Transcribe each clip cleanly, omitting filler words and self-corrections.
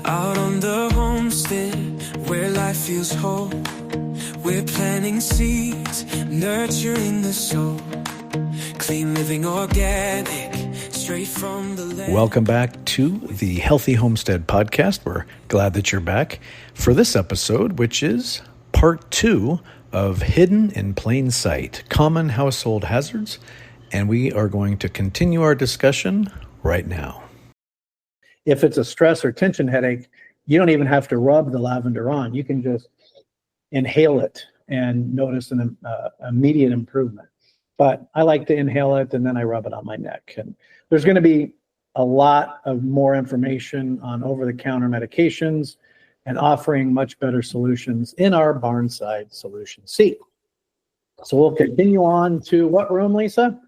Out on the homestead where life feels whole, we're planting seeds, nurturing the soul. Clean living, organic, straight from the land. Welcome back to the Healthy Homestead Podcast. We're glad that you're back for this episode, which is part 2 of Hidden in Plain Sight, Common Household Hazards, and we are going to continue our discussion right now. If it's a stress or tension headache, you don't even have to rub the lavender on. You can just inhale it and notice an immediate improvement. But I like to inhale it and then I rub it on my neck. And there's going to be a lot of more information on over-the-counter medications and offering much better solutions in our Barnside Solution C. So we'll continue on to what room, Lisa?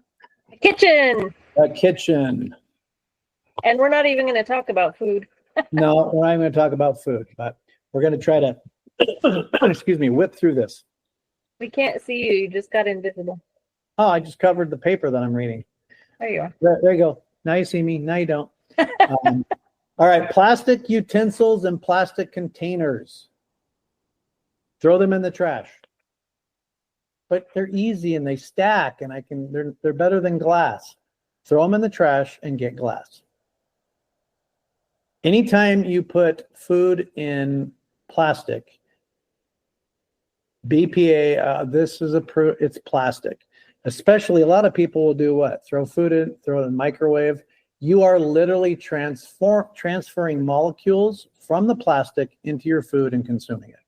The kitchen. The kitchen. And we're not even going to talk about food. No, we're not even going to talk about food, but we're going to try to, whip through this. We can't see you. You just got invisible. Oh, I just covered the paper that I'm reading. There you are. There you go. Now you see me. Now you don't. All right. Plastic utensils and plastic containers. Throw them in the trash. But they're easy and they stack, and they're better than glass. Throw them in the trash and get glass. Anytime you put food in plastic, BPA, it's plastic. Especially a lot of people will do what? Throw food in, throw it in the microwave. You are literally transferring molecules from the plastic into your food and consuming it.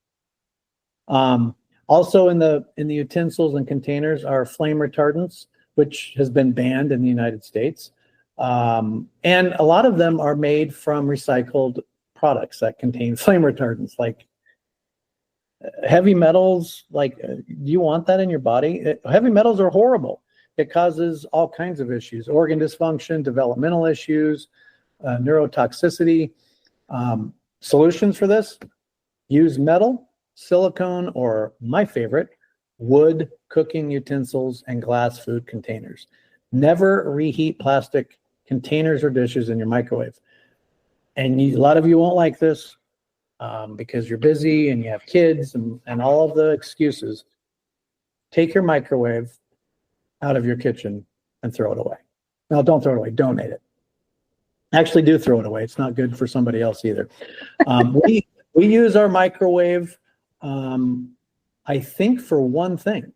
Also in the utensils and containers are flame retardants, which has been banned in the United States. And a lot of them are made from recycled products that contain flame retardants, like heavy metals. Like, do you want that in your body? Heavy metals are horrible. It causes all kinds of issues, organ dysfunction, developmental issues, neurotoxicity. Solutions for this: use metal, silicone, or my favorite, wood cooking utensils and glass food containers. Never reheat plastic containers or dishes in your microwave. And a lot of you won't like this because you're busy and you have kids and all of the excuses. Take your microwave out of your kitchen and throw it away. No, don't throw it away. Donate it. Actually, do throw it away. It's not good for somebody else either. We use our microwave, I think, for one thing.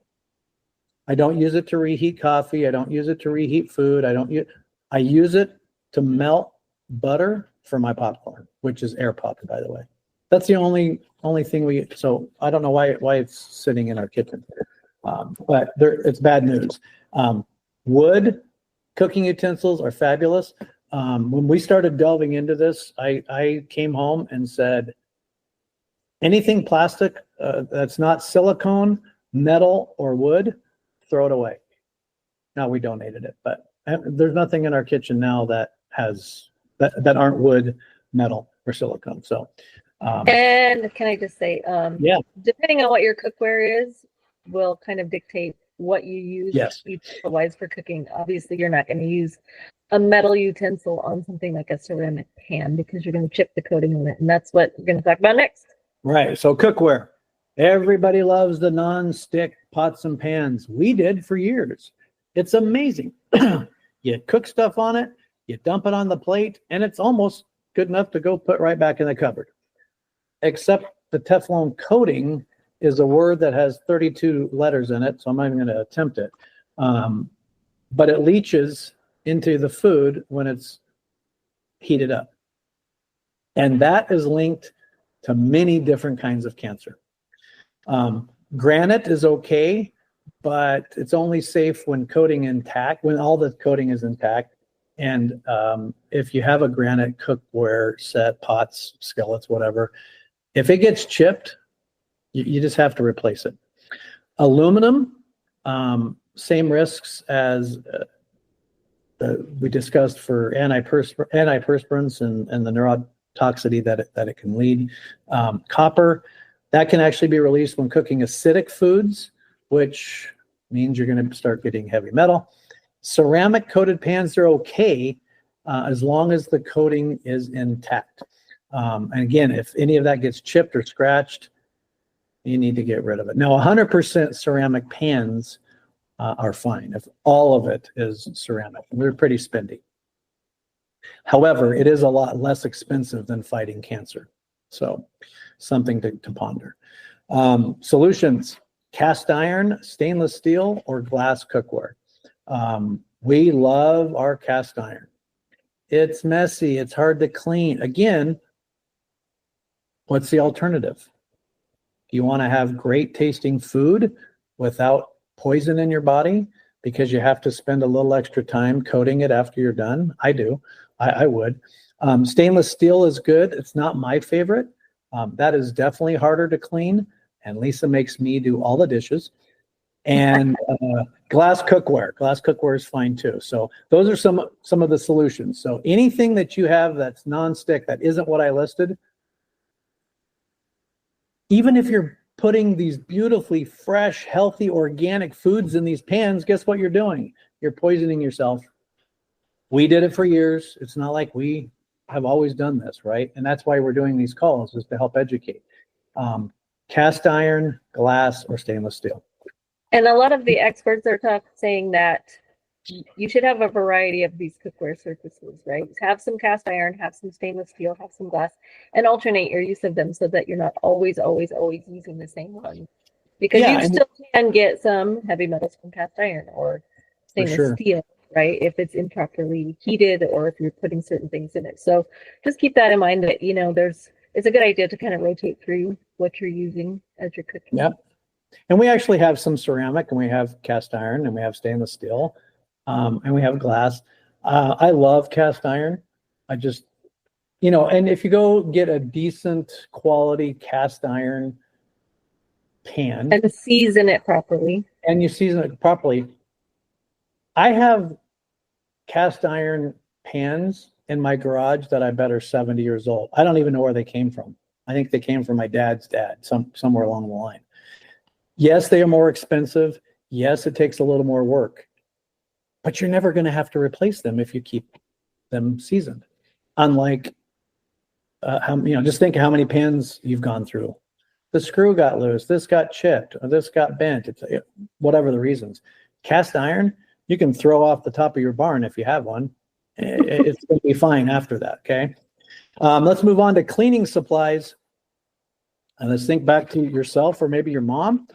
I don't use it to reheat coffee. I don't use it to reheat food. I use it to melt butter for my popcorn, which is air popped, by the way. That's the only thing so I don't know why it's sitting in our kitchen. But it's bad news. Wood cooking utensils are fabulous. When we started delving into this, I came home and said, anything plastic that's not silicone, metal, or wood, throw it away. Now, we donated it, but there's nothing in our kitchen now that aren't wood, metal, or silicone. So, and can I just say, yeah, depending on what your cookware is, will kind of dictate what you use. Yes. Utensil-wise for cooking. Obviously, you're not going to use a metal utensil on something like a ceramic pan because you're going to chip the coating on it, and that's what we're going to talk about next. Right. So cookware. Everybody loves the non-stick pots and pans. We did for years. It's amazing. You cook stuff on it, you dump it on the plate, and it's almost good enough to go put right back in the cupboard. Except the Teflon coating is a word that has 32 letters in it, so I'm not even going to attempt it. But it leaches into the food when it's heated up. And that is linked to many different kinds of cancer. Granite is okay, but it's only safe when when all the coating is intact. And if you have a granite cookware set, pots, skillets, whatever, if it gets chipped, you just have to replace it. Aluminum, same risks as we discussed for antiperspirants and the neurotoxicity that it can lead. Copper, that can actually be released when cooking acidic foods, which means you're going to start getting heavy metal. Ceramic coated pans are okay as long as the coating is intact. And again, if any of that gets chipped or scratched, you need to get rid of it. Now, 100% ceramic pans are fine if all of it is ceramic. They're pretty spendy. However, it is a lot less expensive than fighting cancer. So something to ponder. Solutions: cast iron, stainless steel, or glass cookware. We love our cast iron. It's messy. It's hard to clean. Again, what's the alternative? You want to have great tasting food without poison in your body because you have to spend a little extra time coating it after you're done? I do. I would. Stainless steel is good. It's not my favorite. That is definitely harder to clean. And Lisa makes me do all the dishes. And glass cookware. Glass cookware is fine too. So those are some of the solutions. So anything that you have that's nonstick, that isn't what I listed, even if you're putting these beautifully fresh, healthy, organic foods in these pans, guess what you're doing? You're poisoning yourself. We did it for years. It's not like we have always done this, right? And that's why we're doing these calls, is to help educate. Cast iron, glass, or stainless steel. And a lot of the experts are saying that you should have a variety of these cookware surfaces, right? Have some cast iron, have some stainless steel, have some glass, and alternate your use of them so that you're not always using the same one. Because you still can get some heavy metals from cast iron or stainless steel, right? If it's improperly heated or if you're putting certain things in it. So just keep that in mind that, it's a good idea to kind of rotate through what you're using as you're cooking. Yep. And we actually have some ceramic, and we have cast iron, and we have stainless steel, and we have glass. I love cast iron. I just, and if you go get a decent quality cast iron pan. And season it properly. I have cast iron pans in my garage that I bet are 70 years old. I don't even know where they came from. I think they came from my dad's dad, somewhere along the line. Yes, they are more expensive. Yes, it takes a little more work. But you're never going to have to replace them if you keep them seasoned. Unlike, just think of how many pans you've gone through. The screw got loose, this got chipped, or this got bent, whatever the reasons. Cast iron, you can throw off the top of your barn if you have one. It's going to be fine after that, okay? Let's move on to cleaning supplies. And let's think back to yourself or maybe your mom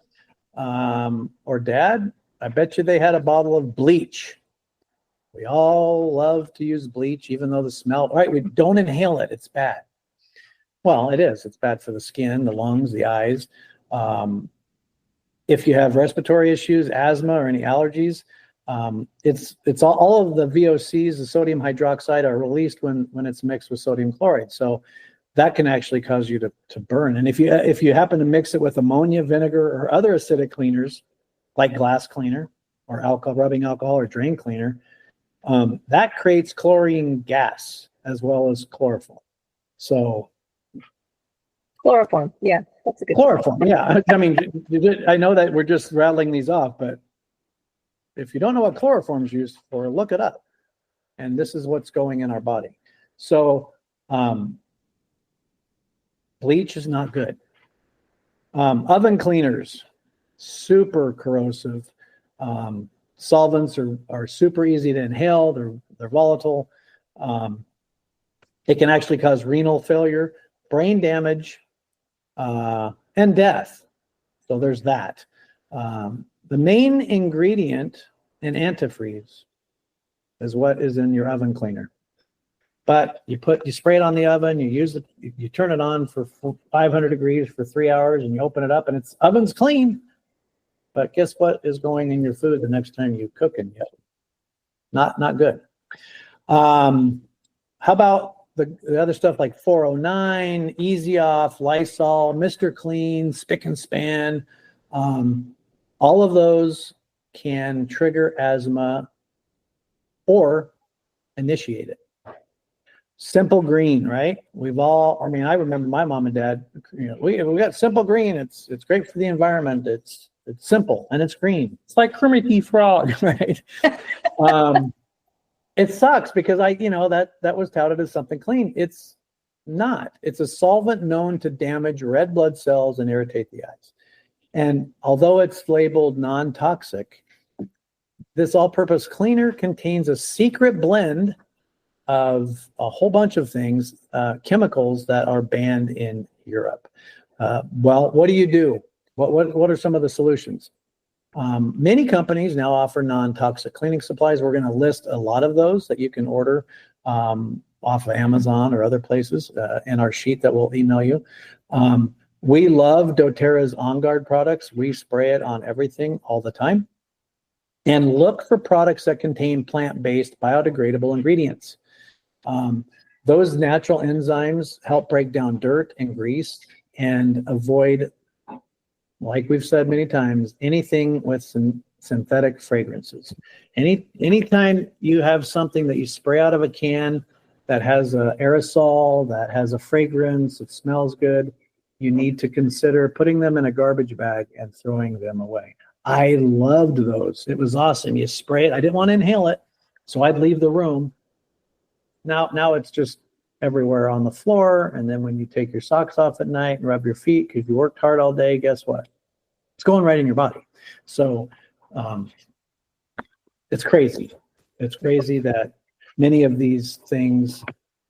or dad. I bet you they had a bottle of bleach. We all love to use bleach, even though the smell, right? We don't inhale it. It's bad. Well, it is. It's bad for the skin, the lungs, the eyes. If you have respiratory issues, asthma, or any allergies, it's all of the VOCs, the sodium hydroxide, are released when it's mixed with sodium chloride. So that can actually cause you to burn. And if you happen to mix it with ammonia, vinegar, or other acidic cleaners, like glass cleaner or rubbing alcohol or drain cleaner, that creates chlorine gas as well as chloroform. So chloroform, yeah, that's a good chloroform. Yeah, I mean, I know that we're just rattling these off, but if you don't know what chloroform is used for, look it up. And this is what's going in our body. So bleach is not good. Oven cleaners, super corrosive. Solvents are super easy to inhale. They're volatile. It can actually cause renal failure, brain damage, and death. So there's that. The main ingredient in antifreeze is what is in your oven cleaner. But you spray it on the oven, you turn it on for 500 degrees for 3 hours, and you open it up, and oven's clean. But guess what is going in your food the next time you cook it? Not good. How about the other stuff like 409, Easy Off, Lysol, Mr. Clean, Spick and Span? All of those can trigger asthma or initiate it. Simple Green, right? I remember my mom and dad, we got Simple Green. It's great for the environment. It's simple and it's green. It's like Kermit Frog, right? It sucks because that was touted as something clean. It's not. It's a solvent known to damage red blood cells and irritate the eyes. And although it's labeled non-toxic, this all-purpose cleaner contains a secret blend of a whole bunch of things, chemicals that are banned in Europe. Well, what do? What are some of the solutions? Many companies now offer non-toxic cleaning supplies. We're going to list a lot of those that you can order off of Amazon or other places in our sheet that we'll email you. We love doTERRA's On Guard products. We spray it on everything all the time. And look for products that contain plant-based biodegradable ingredients. Those natural enzymes help break down dirt and grease and avoid, like we've said many times, anything with synthetic fragrances. Anytime you have something that you spray out of a can that has an aerosol, that has a fragrance, it smells good, you need to consider putting them in a garbage bag and throwing them away. I loved those. It was awesome. You spray it. I didn't want to inhale it, so I'd leave the room. Now it's just everywhere on the floor, and then when you take your socks off at night and rub your feet because you worked hard all day, guess what? It's going right in your body. So it's crazy. It's crazy that many of these things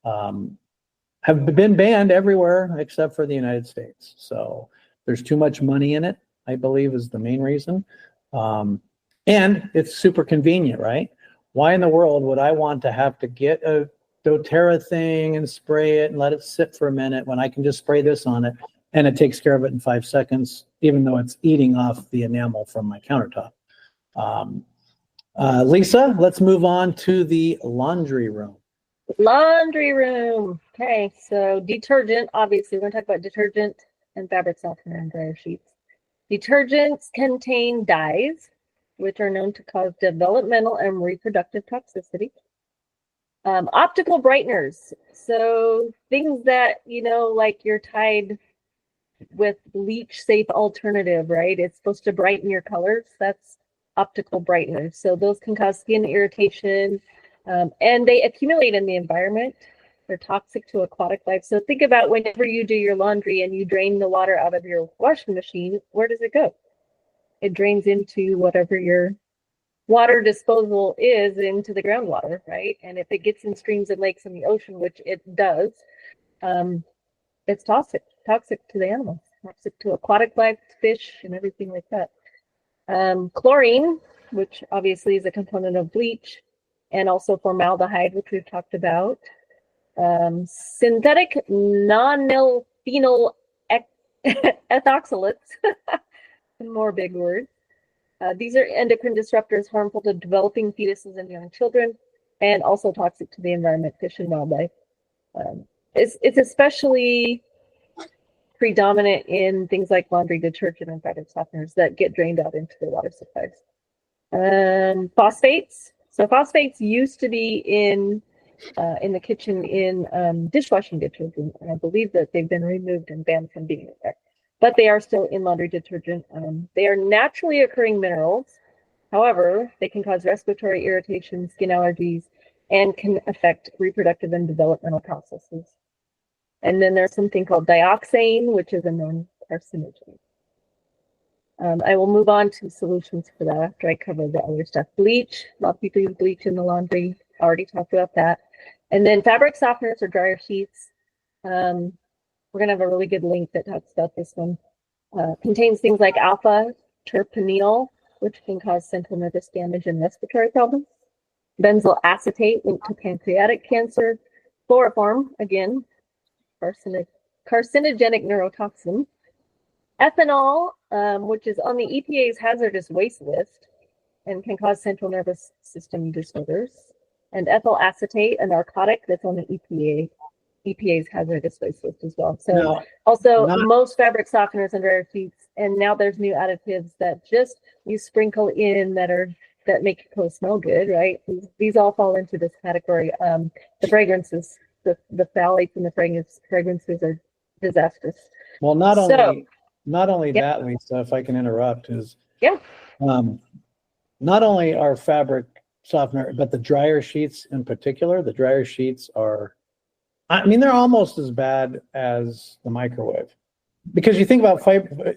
have been banned everywhere except for the United States. So there's too much money in it, I believe, is the main reason. And it's super convenient, right? Why in the world would I want to have to get a doTERRA thing and spray it and let it sit for a minute when I can just spray this on it and it takes care of it in 5 seconds, even though it's eating off the enamel from my countertop. Lisa, let's move on to the laundry room. Laundry room. Okay, so detergent. Obviously, we're going to talk about detergent and fabric softener and dryer sheets. Detergents contain dyes, which are known to cause developmental and reproductive toxicity. Optical brighteners. So things that, like your Tide with bleach safe alternative, right? It's supposed to brighten your colors. That's optical brighteners. So those can cause skin irritation, and they accumulate in the environment. They're toxic to aquatic life. So think about whenever you do your laundry and you drain the water out of your washing machine, where does it go? It drains into whatever your water disposal is, into the groundwater, right? And if it gets in streams and lakes and the ocean, which it does, it's toxic to the animals, toxic to aquatic life, fish, and everything like that. Chlorine, which obviously is a component of bleach, and also formaldehyde, which we've talked about. Synthetic non-nil phenyl ethoxylates, more big words. These are endocrine disruptors harmful to developing fetuses and young children, and also toxic to the environment, fish, and wildlife. It's especially predominant in things like laundry detergent and fabric softeners that get drained out into the water supplies. Phosphates. So phosphates used to be in the kitchen in dishwashing detergent, and I believe that they've been removed and banned from being there. But they are still in laundry detergent. They are naturally occurring minerals. However, they can cause respiratory irritation, skin allergies, and can affect reproductive and developmental processes. And then there's something called dioxane, which is a known carcinogen. I will move on to solutions for that after I cover the other stuff. Bleach. A lot of people use bleach in the laundry. I already talked about that. And then fabric softeners or dryer sheets. We're going to have a really good link that talks about this one. Contains things like alpha terpineol, which can cause central nervous damage and respiratory problems. Benzyl acetate linked to pancreatic cancer. Chloroform, again, carcinogenic neurotoxin. Ethanol, which is on the EPA's hazardous waste list and can cause central nervous system disorders. And ethyl acetate, a narcotic that's on the EPA's hazardous waste list as well. So most fabric softeners and dryer sheets, and now there's new additives that just you sprinkle in that make your clothes smell good, right? These all fall into this category. The fragrances, the phthalates and the fragrances are disastrous. Well, not only that, Lisa, if I can interrupt, is not only are fabric softener, but the dryer sheets in particular, the dryer sheets are I mean, they're almost as bad as the microwave, because you think about fiber.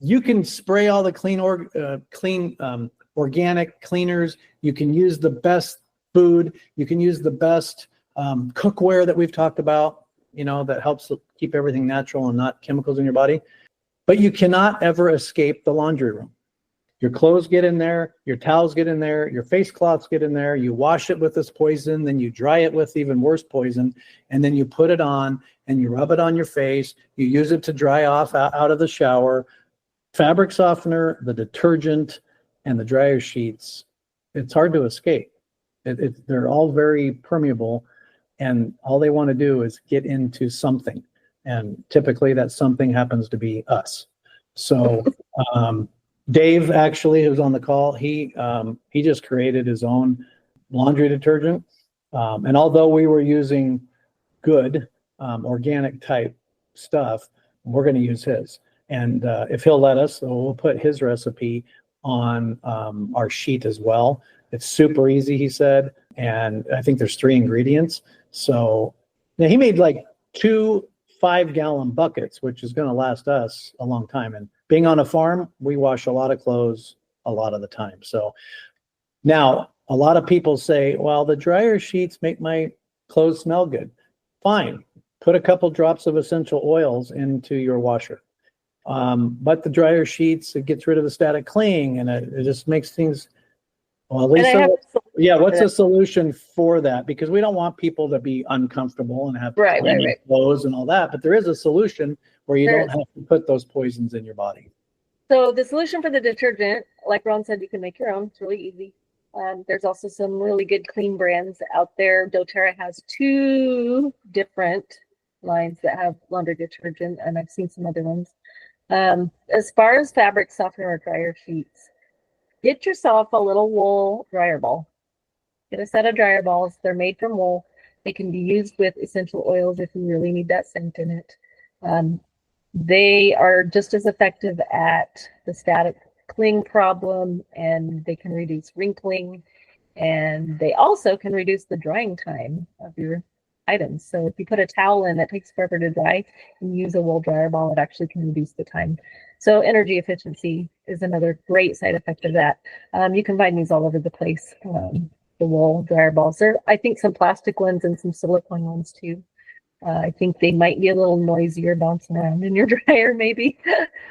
You can spray all the clean organic cleaners. You can use the best food. You can use the best cookware that we've talked about, that helps keep everything natural and not chemicals in your body. But you cannot ever escape the laundry room. Your clothes get in there, your towels get in there, your face cloths get in there, you wash it with this poison, then you dry it with even worse poison, and then you put it on and you rub it on your face, you use it to dry off out of the shower. Fabric softener, the detergent, and the dryer sheets, it's hard to escape. They're all very permeable, and all they want to do is get into something. And typically that something happens to be us. So Dave, actually, who's on the call, he just created his own laundry detergent. And although we were using good organic type stuff, we're going to use his. And if he'll let us, we'll put his recipe on our sheet as well. It's super easy, he said. And I think there's 3 ingredients. So now he made like 2 5-gallon buckets, which is going to last us a long time. And being on a farm, we wash a lot of clothes a lot of the time. So now a lot of people say, well, the dryer sheets make my clothes smell good. Fine. Put a couple drops of essential oils into your washer. But the dryer sheets, it gets rid of the static cling, and it just makes things. Well, Lisa, what's the solution for that? Because we don't want people to be uncomfortable and have clothes and all that. But there is a solution where you don't have to put those poisons in your body. So the solution for the detergent, like Ron said, you can make your own. It's really easy. There's also some really good clean brands out there. doTERRA has 2 different lines that have laundry detergent, and I've seen some other ones. As far as fabric softener or dryer sheets, get yourself a little wool dryer ball. Get a set of dryer balls. They're made from wool. They can be used with essential oils if you really need that scent in it. They are just as effective at the static cling problem, and they can reduce wrinkling, and they also can reduce the drying time of your items. So if you put a towel in that takes forever to dry and use a wool dryer ball, it actually can reduce the time. So energy efficiency is another great side effect of that. You can find these all over the place. The wool dryer balls. There, I think some plastic ones and some silicone ones too. I think they might be a little noisier bouncing around in your dryer maybe,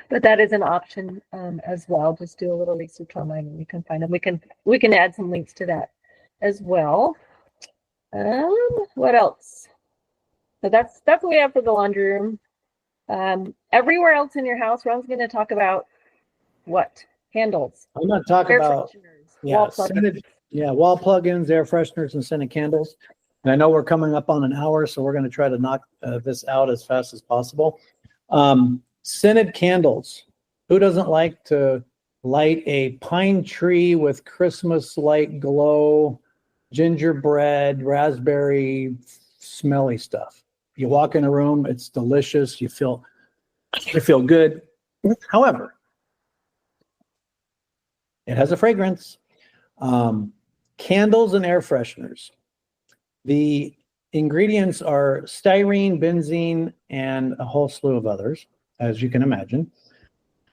but that is an option as well. Just do a little research online and you can find them. We can add some links to that as well. What else? So that's what we have for the laundry room. Everywhere else in your house, Ron's going to talk about what? Candles. I'm going to talk about wall plugins, air fresheners, and scented candles. And I know we're coming up on an hour, so we're going to try to knock this out as fast as possible. Scented candles. Who doesn't like to light a pine tree with Christmas light glow, gingerbread, raspberry, smelly stuff? You walk in a room, it's delicious. You feel good. However, it has a fragrance. Candles and air fresheners. The ingredients are styrene, benzene, and a whole slew of others, as you can imagine.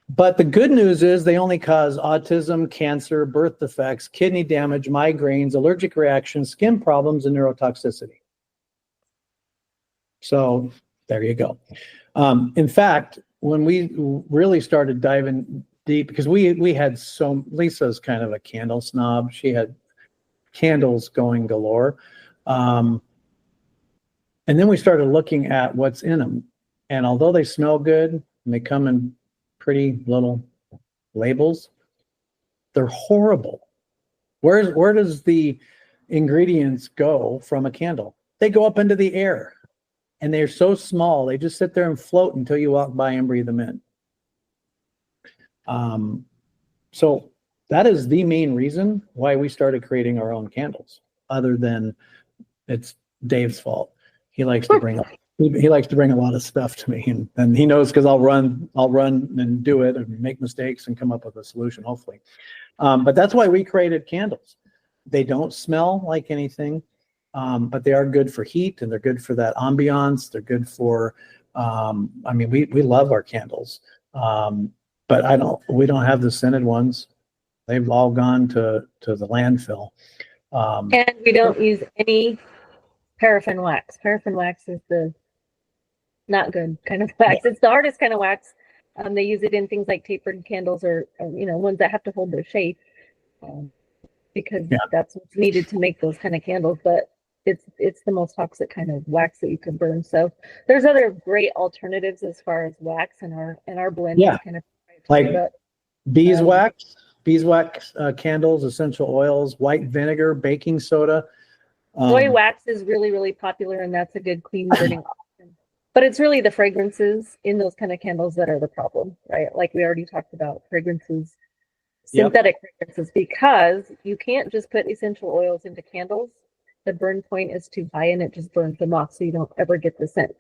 But the good news is they only cause autism, cancer, birth defects, kidney damage, migraines, allergic reactions, skin problems, and neurotoxicity. So there you go. In fact, when we really started diving deep, because we had Lisa's kind of a candle snob. She had candles going galore. And then we started looking at what's in them. And although they smell good and they come in pretty little labels, they're horrible. Where does the ingredients go from a candle? They go up into the air. And they're so small, they just sit there and float until you walk by and breathe them in. So that is the main reason why we started creating our own candles, other than it's Dave's fault. He likes to bring a lot of stuff to me, and he knows because I'll run and do it and make mistakes and come up with a solution, hopefully. But that's why we created candles. They don't smell like anything. but they are good for heat, and they're good for that ambiance. They're good for, I mean, we love our candles, but we don't have the scented ones. They've all gone to the landfill. And we don't use any paraffin wax. Paraffin wax is the not good kind of wax. It's the hardest kind of wax. They use it in things like tapered candles or ones that have to hold their shape, because that's what's needed to make those kind of candles. But it's the most toxic kind of wax that you can burn. So there's other great alternatives as far as wax, and our blend is kind of like beeswax candles, essential oils, white vinegar, baking soda. Soy wax is really, really popular, and that's a good clean burning option. But it's really the fragrances in those kind of candles that are the problem, right? Like we already talked about, fragrances, synthetic fragrances, because you can't just put essential oils into candles. The burn point is too high, and it just burns them off, so you don't ever get the scent.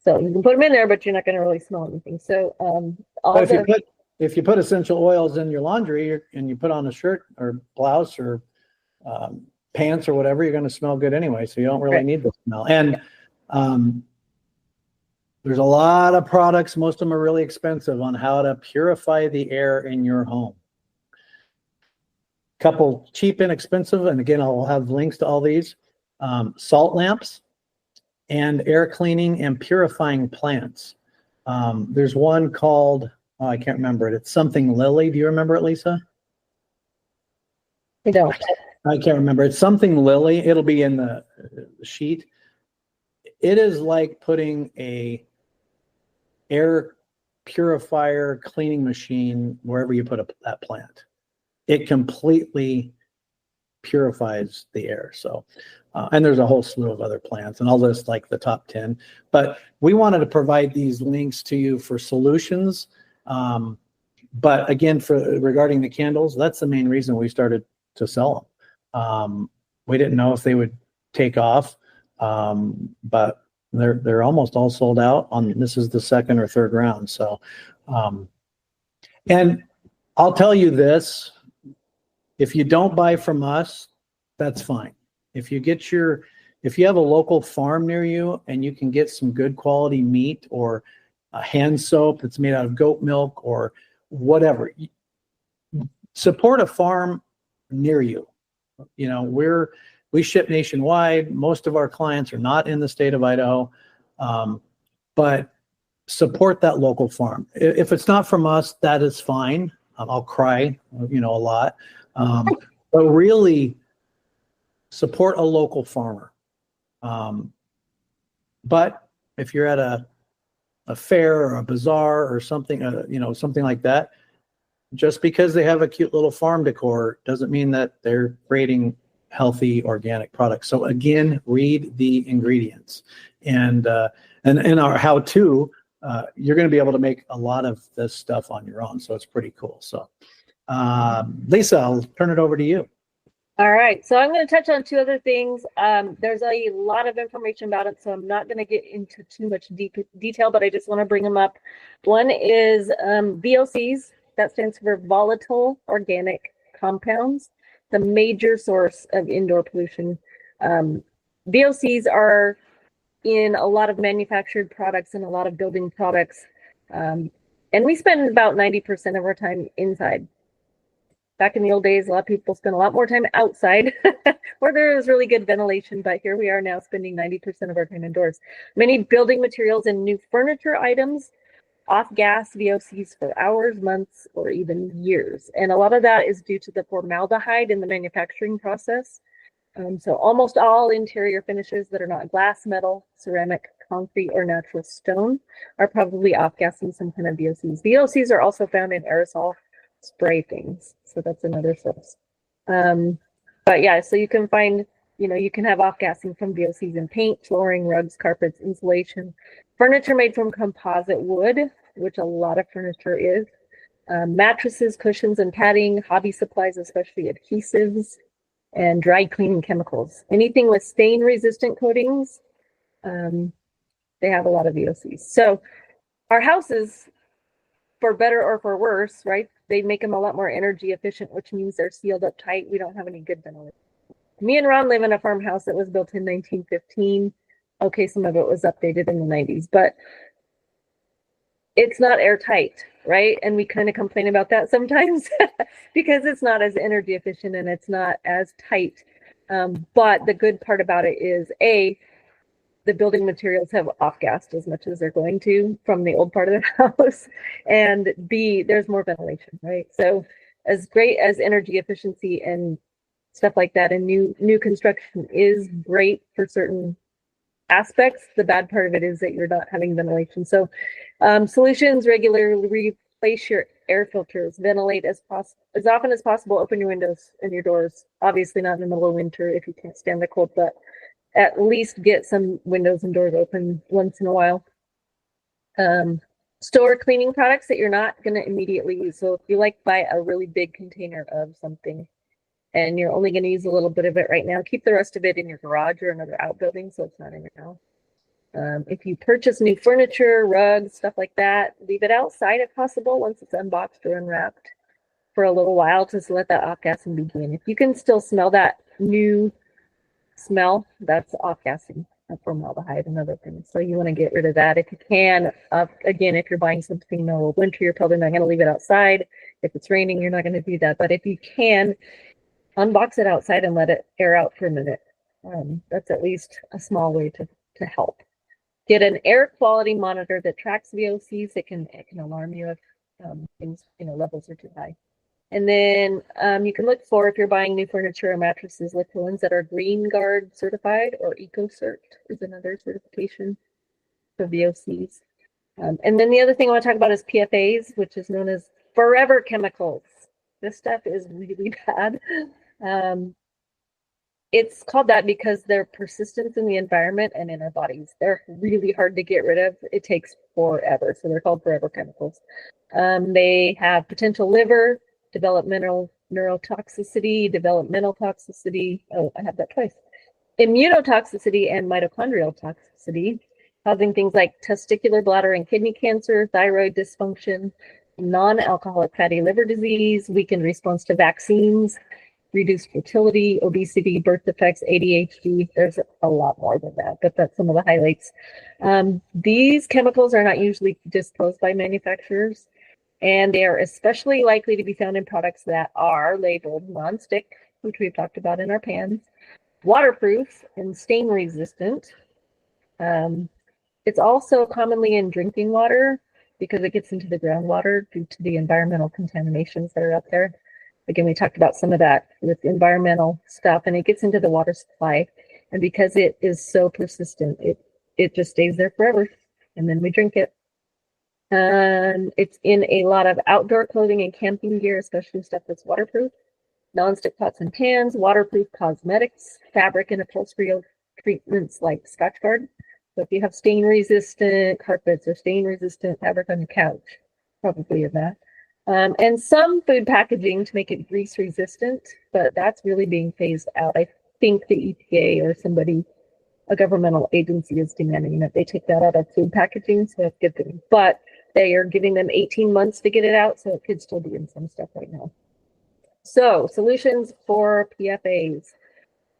So you can put them in there, but you're not going to really smell anything. So if you put essential oils in your laundry and you put on a shirt or blouse or pants or whatever, you're going to smell good anyway. So you don't really need the smell. And there's a lot of products. Most of them are really expensive on how to purify the air in your home. Couple cheap, inexpensive, and again, I'll have links to all these. Salt lamps and air cleaning and purifying plants. There's one called, I can't remember it. It's something Lily. Do you remember it, Lisa? I don't. I can't remember. It's something Lily. It'll be in the sheet. It is like putting a air purifier cleaning machine wherever you put that plant. It completely purifies the air. So, and there's a whole slew of other plants, and I'll list like the top 10. But we wanted to provide these links to you for solutions. But again, regarding the candles, that's the main reason we started to sell them. We didn't know if they would take off, but they're almost all sold out. This is the second or third round. So, and I'll tell you this. If you don't buy from us, that's fine. If you have a local farm near you and you can get some good quality meat or a hand soap that's made out of goat milk or whatever, support a farm near you. You know, we ship nationwide. Most of our clients are not in the state of Idaho, but support that local farm. If it's not from us, that is fine. I'll cry, a lot. But really support a local farmer. But if you're at a fair or a bazaar or something, something like that, just because they have a cute little farm decor doesn't mean that they're creating healthy organic products. So again, read the ingredients, and in our how-to, you're going to be able to make a lot of this stuff on your own. So it's pretty cool. So Lisa, I'll turn it over to you. All right. So I'm going to touch on two other things. There's a lot of information about it, so I'm not going to get into too much detail, but I just want to bring them up. One is VOCs. That stands for volatile organic compounds, the major source of indoor pollution. VOCs are in a lot of manufactured products and a lot of building products. And we spend about 90% of our time inside. Back in the old days, a lot of people spent a lot more time outside where there is really good ventilation, but here we are now spending 90% of our time indoors. Many building materials and new furniture items off-gas VOCs for hours, months, or even years. And a lot of that is due to the formaldehyde in the manufacturing process. So almost all interior finishes that are not glass, metal, ceramic, concrete, or natural stone are probably off-gassing some kind of VOCs. VOCs are also found in aerosol spray things, so that's another source. But yeah, so you can find, you can have off-gassing from VOCs in paint, flooring, rugs, carpets, insulation, furniture made from composite wood, which a lot of furniture is, mattresses, cushions, and padding, hobby supplies, especially adhesives, and dry cleaning chemicals. Anything with stain-resistant coatings, they have a lot of VOCs. So our houses, for better or for worse, right? They make them a lot more energy efficient, which means they're sealed up tight. We don't have any good ventilation. Me and Ron live in a farmhouse that was built in 1915. Okay, some of it was updated in the 90s, but it's not airtight, right? And we kind of complain about that sometimes because it's not as energy efficient and it's not as tight. But the good part about it is the building materials have off-gassed as much as they're going to from the old part of the house, and B, there's more ventilation, right? So as great as energy efficiency and stuff like that, and new construction is great for certain aspects, the bad part of it is that you're not having ventilation. So solutions: regularly replace your air filters, ventilate as often as possible, open your windows and your doors. Obviously not in the middle of winter if you can't stand the cold, but at least get some windows and doors open once in a while. Store cleaning products that you're not going to immediately use. So if you buy a really big container of something and you're only going to use a little bit of it right now, keep the rest of it in your garage or another outbuilding so it's not in your house. If you purchase new furniture, rugs, stuff like that, leave it outside if possible once it's unboxed or unwrapped for a little while, just let that off-gassing begin. If you can still smell that new smell, that's off-gassing, formaldehyde and other things. So you want to get rid of that if you can. Again, if you're buying something in the middle of winter, you're probably not going to leave it outside. If it's raining, you're not going to do that. But if you can, unbox it outside and let it air out for a minute. That's at least a small way to help. Get an air quality monitor that tracks VOCs. It can alarm you if things, levels are too high. And then you can look for, if you're buying new furniture or mattresses, look for ones that are Green Guard certified, or EcoCert is another certification for VOCs. And then the other thing I want to talk about is PFAs, which is known as forever chemicals. This stuff is really bad. It's called that because their persistence in the environment and in our bodies, they're really hard to get rid of. It takes forever. So they're called forever chemicals. They have potential liver, developmental neurotoxicity, developmental toxicity. Oh, I have that twice. Immunotoxicity and mitochondrial toxicity, causing things like testicular, bladder, and kidney cancer, thyroid dysfunction, non-alcoholic fatty liver disease, weakened response to vaccines, reduced fertility, obesity, birth defects, ADHD. There's a lot more than that, but that's some of the highlights. These chemicals are not usually disclosed by manufacturers, and they are especially likely to be found in products that are labeled nonstick, which we've talked about in our pans, waterproof, and stain resistant. It's also commonly in drinking water because it gets into the groundwater due to the environmental contaminations that are up there. Again, we talked about some of that with environmental stuff, and it gets into the water supply. And because it is so persistent, it just stays there forever, and then we drink it. It's in a lot of outdoor clothing and camping gear, especially stuff that's waterproof. Nonstick pots and pans, waterproof cosmetics, fabric and upholstery treatments like Scotchgard. So if you have stain-resistant carpets or stain-resistant fabric on your couch, probably of that. And some food packaging to make it grease-resistant, but that's really being phased out. I think the EPA or somebody, a governmental agency, is demanding that they take that out of food packaging, so that's good thing. But they are giving them 18 months to get it out, so it could still be in some stuff right now. So, solutions for PFAs.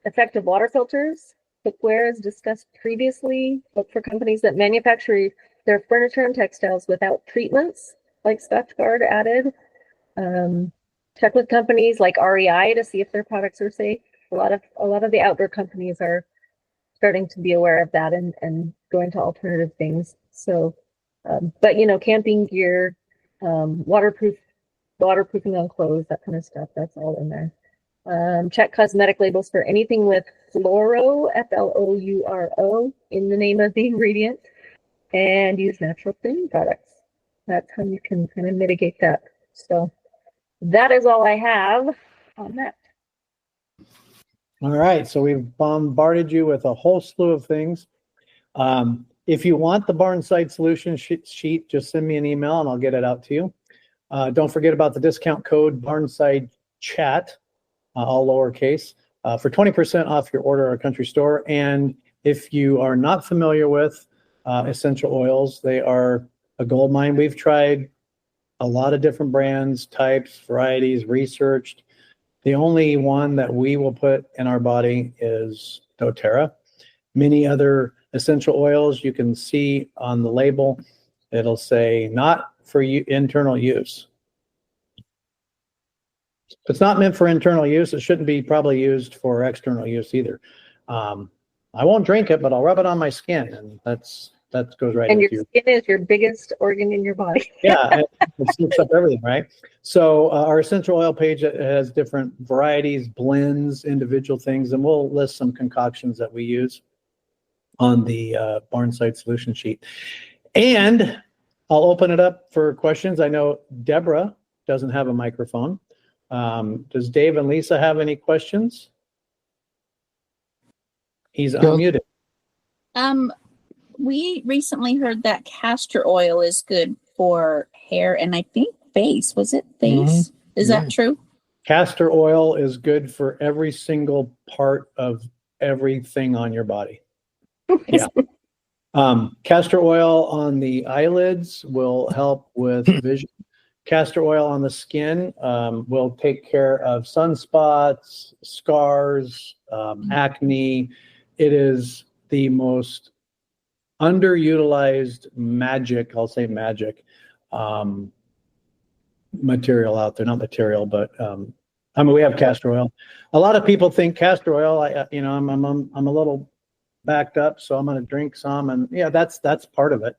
Effective water filters. Cookware, as discussed previously. Look for companies that manufacture their furniture and textiles without treatments, like Scotchgard added. Check with companies like REI to see if their products are safe. A lot of the outdoor companies are starting to be aware of that and going to alternative things. So, but camping gear, waterproofing on clothes, that kind of stuff, that's all in there. Check cosmetic labels for anything with fluoro, F-L-O-U-R-O, in the name of the ingredient, and use natural cleaning products. That's how you can kind of mitigate that. So that is all I have on that. All right, so we've bombarded you with a whole slew of things. If you want the Barnside solution sheet, just send me an email and I'll get it out to you. Don't forget about the discount code Barnside Chat, all lowercase, for 20% off your order at our country store. And if you are not familiar with essential oils, they are a gold mine. We've tried a lot of different brands, types, varieties, researched. The only one that we will put in our body is doTERRA. Many other essential oils you can see on the label, it'll say not for internal use. If it's not meant for internal use, it shouldn't be probably used for external use either. I won't drink it, but I'll rub it on my skin, and that goes right And into your skin is your biggest organ in your body. Yeah, it soaks up everything, right? So our essential oil page has different varieties, blends, individual things, and we'll list some concoctions that we use on the Barnside solution sheet. And I'll open it up for questions. I know Deborah doesn't have a microphone. Does Dave and Lisa have any questions? He's unmuted. We recently heard that castor oil is good for hair and I think face. Was it face? Is that true? Castor oil is good for every single part of everything on your body. Yeah. Castor oil on the eyelids will help with vision. Castor oil on the skin will take care of sunspots, scars, acne. It is the most underutilized magic, I'll say magic, material out there. Not material, but I mean, we have castor oil. A lot of people think castor oil, I'm a little backed up, so I'm going to drink some, and yeah, that's part of it.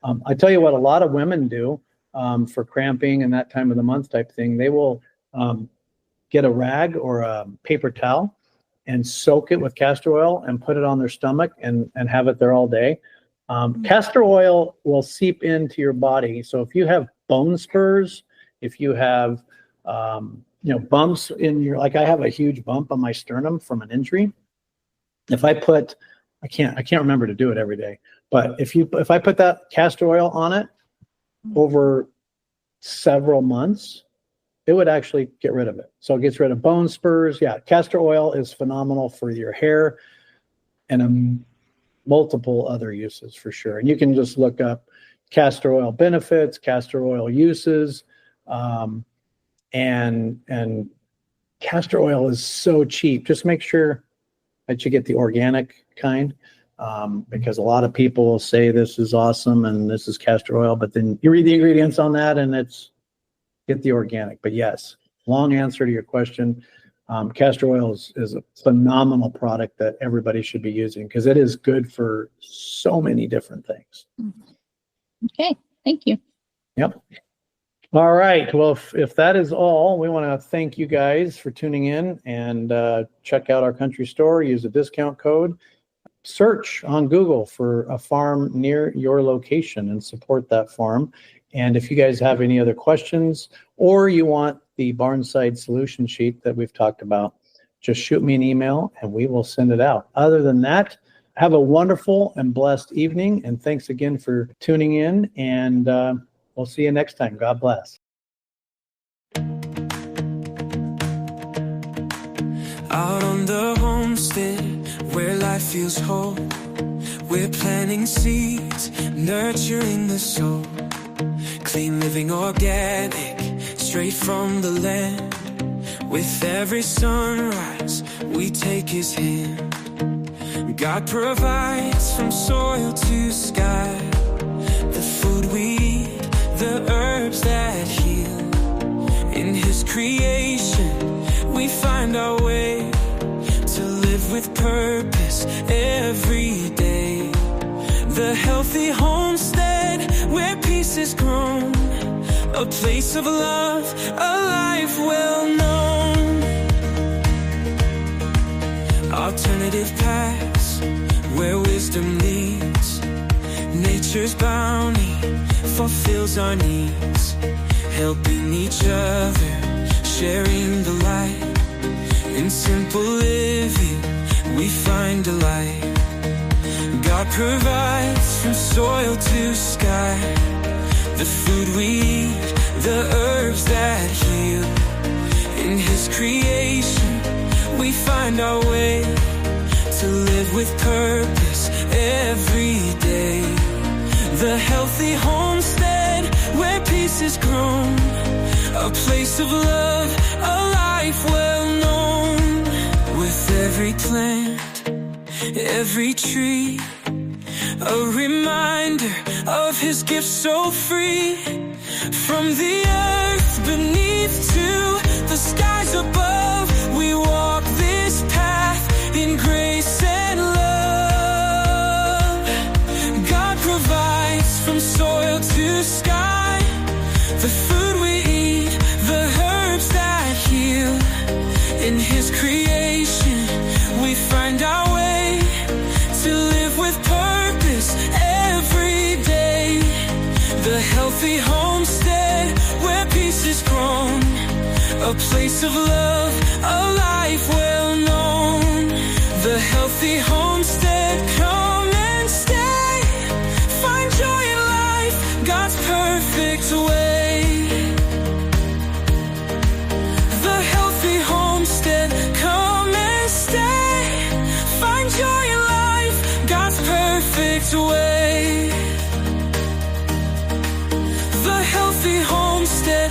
I tell you what, a lot of women do for cramping and that time of the month type thing, they will get a rag or a paper towel and soak it with castor oil and put it on their stomach and have it there all day. Castor oil will seep into your body. So if you have bone spurs, if you have bumps in your, like I have a huge bump on my sternum from an injury. If I put, I can't remember to do it every day, but if I put that castor oil on it over several months, it would actually get rid of it. So it gets rid of bone spurs. Yeah, castor oil is phenomenal for your hair and multiple other uses for sure. And you can just look up castor oil benefits, castor oil uses, and castor oil is so cheap. Just make sure that you get the organic kind, because a lot of people will say this is awesome and this is castor oil, but then you read the ingredients on that and it's get the organic. But yes, long answer to your question. Castor oil is a phenomenal product that everybody should be using because it is good for so many different things. Okay, thank you. Yep. All right. Well, if that is all, we want to thank you guys for tuning in and check out our country store. Use a discount code. Search on Google for a farm near your location and support that farm. And if you guys have any other questions or you want the Barnside solution sheet that we've talked about, just shoot me an email and we will send it out. Other than that, have a wonderful and blessed evening. And thanks again for tuning in. And we'll see you next time. God bless. Out on the homestead where life feels whole, we're planting seeds, nurturing the soul. Clean living organic, straight from the land. With every sunrise, we take his hand. God provides from soil to sky, the food we eat, the herbs that heal. In his creation, we find our way to live with purpose every day. The healthy homestead where peace is grown, a place of love, a life well known. Alternative paths where wisdom leads, nature's bounty fulfills our needs. Helping each other, sharing the light. In simple living, we find delight. God provides from soil to sky, the food we eat, the herbs that heal. In his creation, we find our way to live with purpose every day. The healthy homestead where peace is grown, a place of love, a life well known. With every plant, every tree, a reminder of his gift so free. From the earth beneath to the skies above, we walk this path in grace and love. God provides from soil to sky, the food we eat, the herbs that heal. In his creation we find our way to live with purpose every day. The healthy homestead where peace is grown, a place of love, a life well known. The healthy homestead, come and stay. Find joy in life, God's perfect way. The healthy homestead, come and stay. Find joy in life, God's perfect way. The healthy homestead,